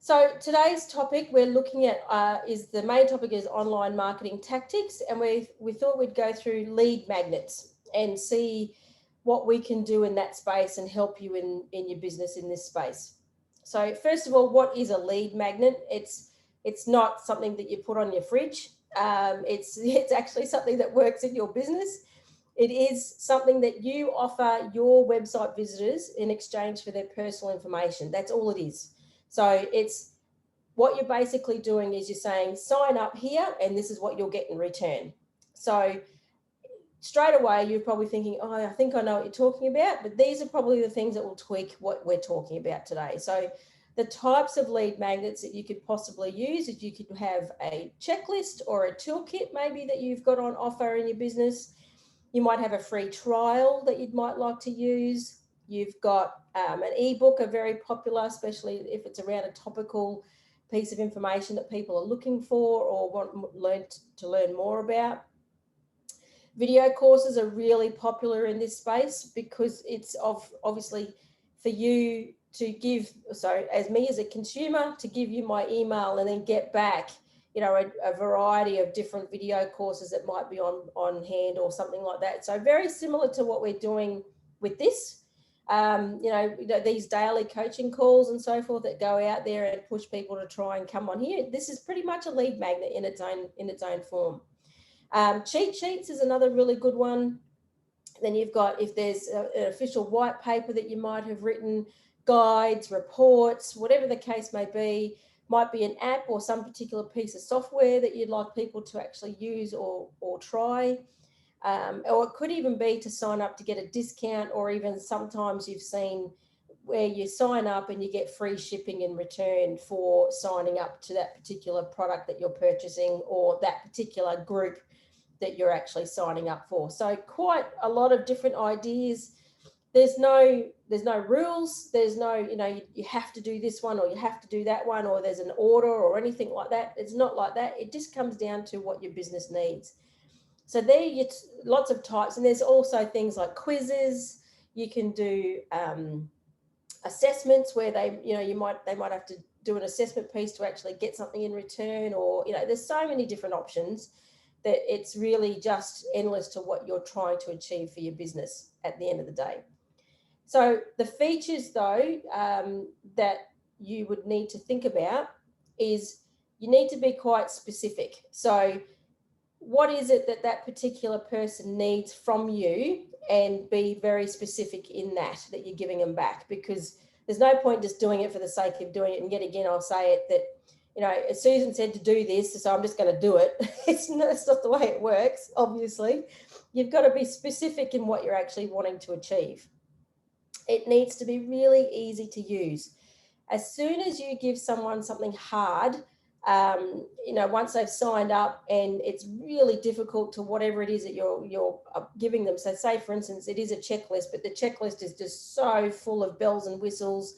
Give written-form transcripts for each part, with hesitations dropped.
So today's topic we're looking at the main topic is online marketing tactics, and we thought we'd go through lead magnets and see what we can do in that space and help you in your business in this space. So first of all, what is a lead magnet? It's not something that you put on your fridge. It's actually something that works in your business. It is something that you offer your website visitors in exchange for their personal information. That's all it is. So it's what you're basically doing is you're saying, sign up here, and this is what you'll get in return. So straight away, you're probably thinking, oh, I think I know what you're talking about, but these are probably the things that will tweak what we're talking about today. So the types of lead magnets that you could possibly use is you could have a checklist or a toolkit maybe that you've got on offer in your business. You might have a free trial that you might like to use. You've got an ebook, are very popular, especially if it's around a topical piece of information that people are looking for or want to learn more about. Video courses are really popular in this space because it's obviously for you to give, so as me as a consumer, to give you my email and then get back, a variety of different video courses that might be on hand or something like that. So very similar to what we're doing with this. These daily coaching calls and so forth that go out there and push people to try and come on here. This is pretty much a lead magnet in its own form. Cheat sheets is another really good one. Then you've got, if there's an official white paper that you might have written, guides, reports, whatever the case may be, might be an app or some particular piece of software that you'd like people to actually use or try. Or it could even be to sign up to get a discount, or even sometimes you've seen where you sign up and you get free shipping in return for signing up to that particular product that you're purchasing or that particular group that you're actually signing up for. So quite a lot of different ideas. There's no rules. There's no, you have to do this one or you have to do that one, or there's an order or anything like that. It's not like that. It just comes down to what your business needs. So there you lots of types, and there's also things like quizzes. You can do assessments where they might have to do an assessment piece to actually get something in return, or there's so many different options that it's really just endless to what you're trying to achieve for your business at the end of the day. So the features though that you would need to think about is you need to be quite specific. So what is it that particular person needs from you, and be very specific in that you're giving them back, because there's no point just doing it for the sake of doing it. And yet again, I'll say it that, Susan said to do this, so I'm just going to do it. It's not the way it works, obviously. You've got to be specific in what you're actually wanting to achieve. It needs to be really easy to use. As soon as you give someone something hard, once they've signed up and it's really difficult to whatever it is that you're giving them. So say, for instance, it is a checklist, but the checklist is just so full of bells and whistles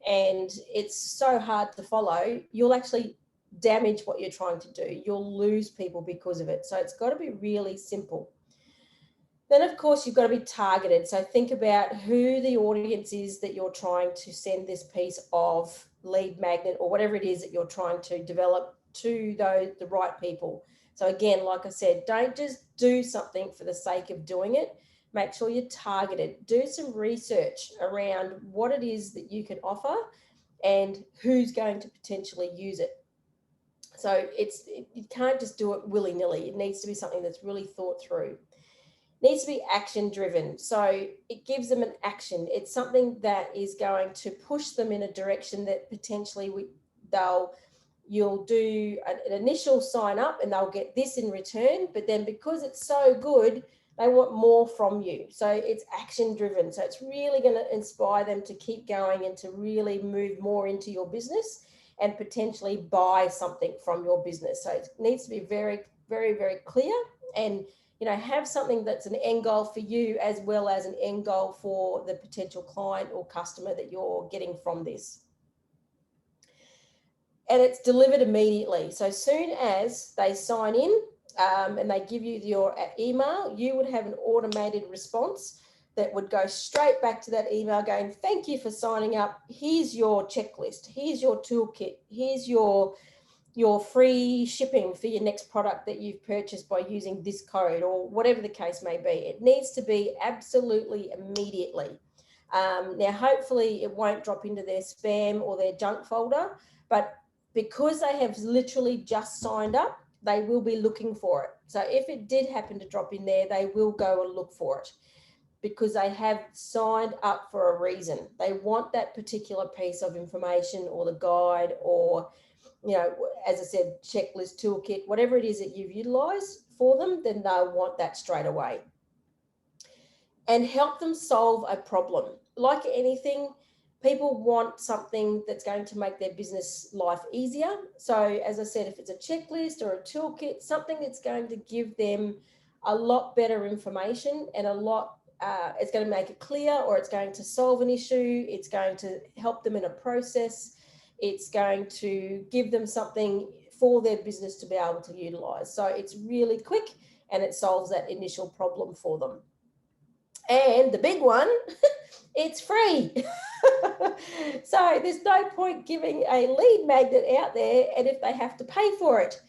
and it's so hard to follow, you'll actually damage what you're trying to do. You'll lose people because of it. So it's got to be really simple. Then, of course, you've got to be targeted. So think about who the audience is that you're trying to send this piece of lead magnet or whatever it is that you're trying to develop to the right people. So again, like I said, don't just do something for the sake of doing it. Make sure you're targeted. Do some research around what it is that you can offer and who's going to potentially use it. So you can't just do it willy-nilly. It needs to be something that's really thought through. Needs to be action driven. So it gives them an action. It's something that is going to push them in a direction that potentially you'll do an initial sign up and they'll get this in return, but then because it's so good, they want more from you. So it's action driven. So it's really going to inspire them to keep going and to really move more into your business and potentially buy something from your business. So it needs to be very, very, very clear and have something that's an end goal for you as well as an end goal for the potential client or customer that you're getting from this. And it's delivered immediately. So as soon as they sign in and they give you your email, you would have an automated response that would go straight back to that email going, thank you for signing up. Here's your checklist. Here's your toolkit. Here's your free shipping for your next product that you've purchased by using this code, or whatever the case may be. It needs to be absolutely immediately. Now, hopefully it won't drop into their spam or their junk folder, but because they have literally just signed up, they will be looking for it. So if it did happen to drop in there, they will go and look for it because they have signed up for a reason. They want that particular piece of information or the guide or, you know, as I said, checklist, toolkit, whatever it is that you've utilized for them, then they'll want that straight away. And help them solve a problem. Like anything, people want something that's going to make their business life easier. So as I said, if it's a checklist or a toolkit, something that's going to give them a lot better information and a lot, it's going to make it clear, or it's going to solve an issue. It's going to help them in a process. It's going to give them something for their business to be able to utilize. So it's really quick and it solves that initial problem for them. And the big one, it's free. So there's no point giving a lead magnet out there and if they have to pay for it.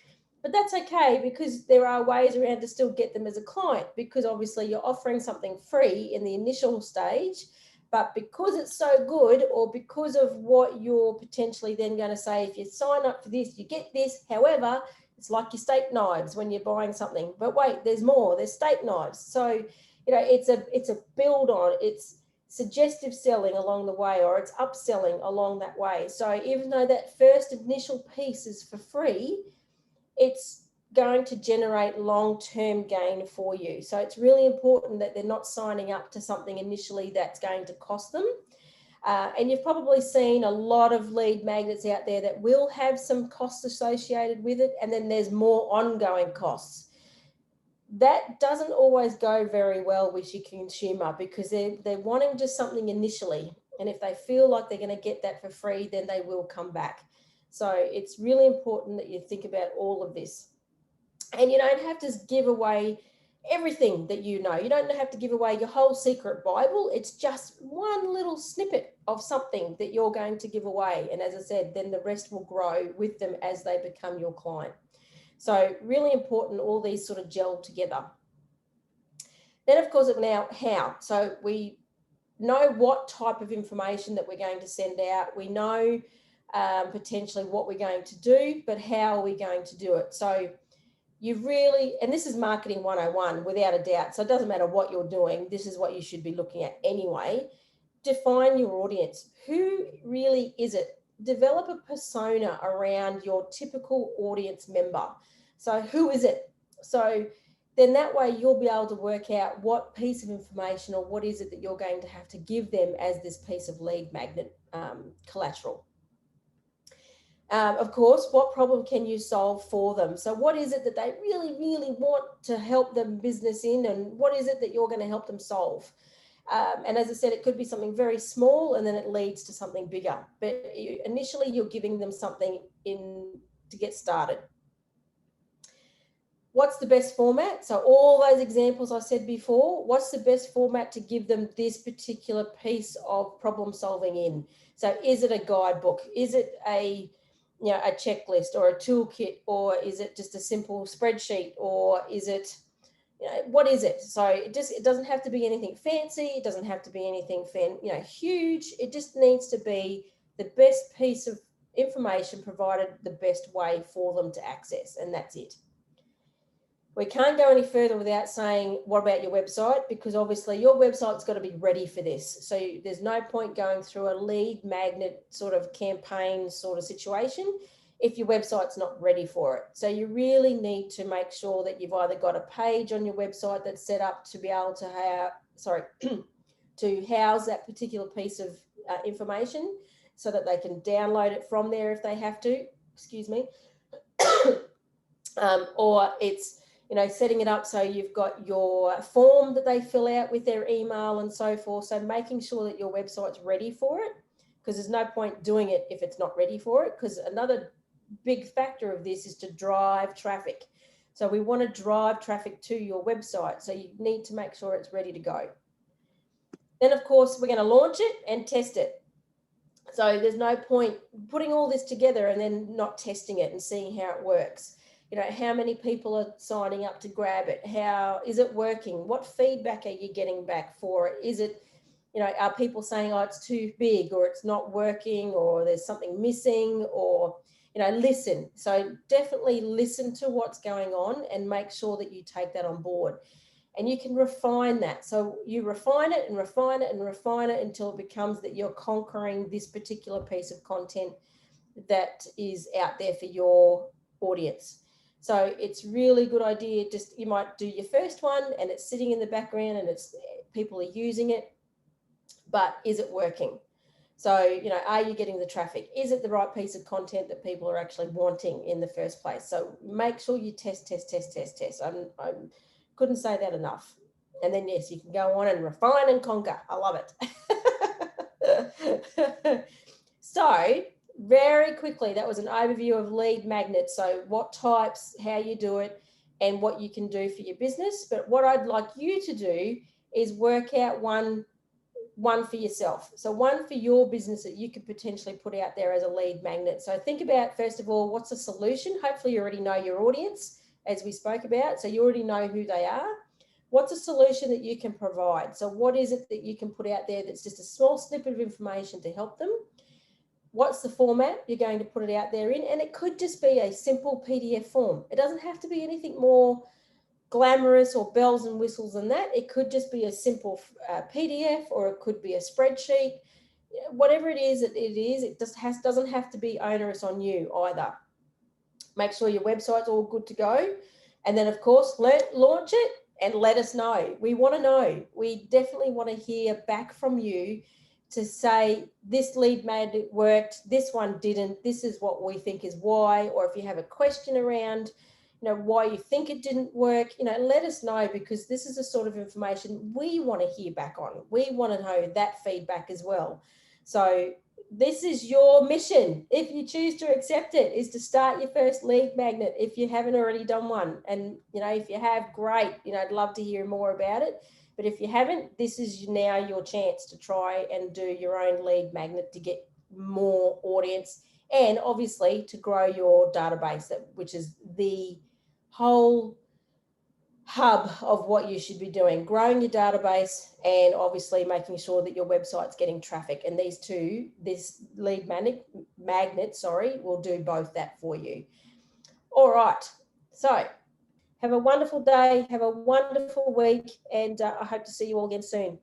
But that's okay, because there are ways around to still get them as a client, because obviously you're offering something free in the initial stage, but because it's so good, or because of what you're potentially then going to say, if you sign up for this, you get this. However, it's like your steak knives when you're buying something, but wait, there's more, there's steak knives. So, you know, it's a build on, it's suggestive selling along the way, or it's upselling along that way. So even though that first initial piece is for free, it's going to generate long-term gain for you. So it's really important that they're not signing up to something initially that's going to cost them. And you've probably seen a lot of lead magnets out there that will have some costs associated with it, and then there's more ongoing costs. That doesn't always go very well with your consumer, because they're wanting just something initially. And if they feel like they're going to get that for free, then they will come back. So it's really important that you think about all of this. And you don't have to give away everything that you know. You don't have to give away your whole secret Bible. It's just one little snippet of something that you're going to give away. And as I said, then the rest will grow with them as they become your client. So really important, all these sort of gel together. Then, of course, now how. So we know what type of information that we're going to send out. We know potentially what we're going to do, but how are we going to do it? So you really, and this is marketing 101 without a doubt. So it doesn't matter what you're doing. This is what you should be looking at anyway. Define your audience. Who really is it? Develop a persona around your typical audience member. So who is it? So then that way you'll be able to work out what piece of information or what is it that you're going to have to give them as this piece of lead magnet collateral. Of course, what problem can you solve for them? So what is it that they really, really want to help them business in, and what is it that you're going to help them solve? And as I said, it could be something very small and then it leads to something bigger. But initially you're giving them something to get started. What's the best format? So all those examples I said before, what's the best format to give them this particular piece of problem solving in? So is it a guidebook? Is it a checklist or a toolkit, or is it just a simple spreadsheet, or is it, what is it? So it doesn't have to be anything fancy. It doesn't have to be anything huge. It just needs to be the best piece of information provided the best way for them to access, and that's it. We can't go any further without saying, what about your website? Because obviously your website's got to be ready for this. So there's no point going through a lead magnet sort of campaign sort of situation if your website's not ready for it. So you really need to make sure that you've either got a page on your website that's set up to be able to have, to house that particular piece of information so that they can download it from there if they have to, excuse me, or it's, setting it up so you've got your form that they fill out with their email and so forth. So making sure that your website's ready for it, because there's no point doing it if it's not ready for it, because another big factor of this is to drive traffic. So we want to drive traffic to your website. So you need to make sure it's ready to go. Then, of course, we're going to launch it and test it. So there's no point putting all this together and then not testing it and seeing how it works. You know, how many people are signing up to grab it? How is it working? What feedback are you getting back for it? Is it, you know, are people saying, oh, it's too big, or it's not working, or there's something missing, or, you know, listen. So definitely listen to what's going on and make sure that you take that on board. And you can refine that. So you refine it and refine it and refine it until it becomes that you're conquering this particular piece of content that is out there for your audience. So it's really good idea. Just, you might do your first one and it's sitting in the background and it's people are using it, but is it working? So, you know, are you getting the traffic? Is it the right piece of content that people are actually wanting in the first place? So make sure you test. I couldn't say that enough. And then, yes, you can go on and refine and conquer. I love it. So very quickly, that was an overview of lead magnets. So what types, how you do it, and what you can do for your business. But what I'd like you to do is work out one for yourself. So one for your business that you could potentially put out there as a lead magnet. So think about, first of all, what's the solution? Hopefully you already know your audience, as we spoke about. So you already know who they are. What's a solution that you can provide? So what is it that you can put out there that's just a small snippet of information to help them? What's the format you're going to put it out there in? And it could just be a simple PDF form. It doesn't have to be anything more glamorous or bells and whistles than that. It could just be a simple PDF, or it could be a spreadsheet. Whatever it is, it just doesn't have to be onerous on you either. Make sure your website's all good to go, and then of course launch it and let us know. We want to know. We definitely want to hear back from you to say this lead magnet worked, this one didn't, this is what we think is why, or if you have a question around, you know, why you think it didn't work, you know, let us know, because this is the sort of information we want to hear back on. We want to know that feedback as well. So this is your mission, if you choose to accept it, is to start your first lead magnet if you haven't already done one. And, you know, if you have, great, you know, I'd love to hear more about it. But if you haven't, this is now your chance to try and do your own lead magnet to get more audience, and obviously to grow your database, which is the whole hub of what you should be doing, growing your database and obviously making sure that your website's getting traffic. And these two, this lead magnet, will do both that for you. All right. So have a wonderful day. Have a wonderful week. And I hope to see you all again soon.